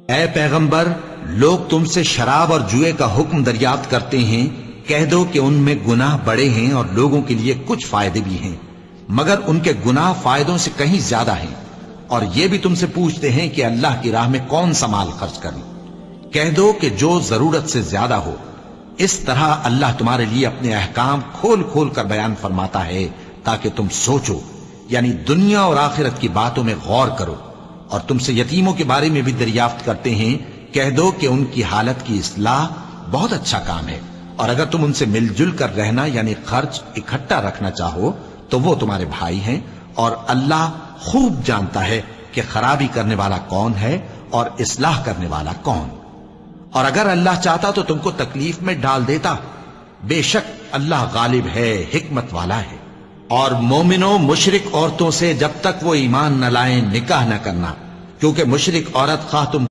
اے پیغمبر، لوگ تم سے شراب اور جوئے کا حکم دریافت کرتے ہیں، کہہ دو کہ ان میں گناہ بڑے ہیں اور لوگوں کے لیے کچھ فائدے بھی ہیں، مگر ان کے گناہ فائدوں سے کہیں زیادہ ہیں۔ اور یہ بھی تم سے پوچھتے ہیں کہ اللہ کی راہ میں کون سا مال خرچ کریں، کہہ دو کہ جو ضرورت سے زیادہ ہو۔ اس طرح اللہ تمہارے لیے اپنے احکام کھول کھول کر بیان فرماتا ہے تاکہ تم سوچو، یعنی دنیا اور آخرت کی باتوں میں غور کرو۔ اور تم سے یتیموں کے بارے میں بھی دریافت کرتے ہیں، کہہ دو کہ ان کی حالت کی اصلاح بہت اچھا کام ہے، اور اگر تم ان سے مل جل کر رہنا یعنی خرچ اکٹھا رکھنا چاہو تو وہ تمہارے بھائی ہیں، اور اللہ خوب جانتا ہے کہ خرابی کرنے والا کون ہے اور اصلاح کرنے والا کون۔ اور اگر اللہ چاہتا تو تم کو تکلیف میں ڈال دیتا، بے شک اللہ غالب ہے، حکمت والا ہے۔ اور مومنوں، مشرک عورتوں سے جب تک وہ ایمان نہ لائیں نکاح نہ کرنا، کیونکہ مشرک عورت خواہ تم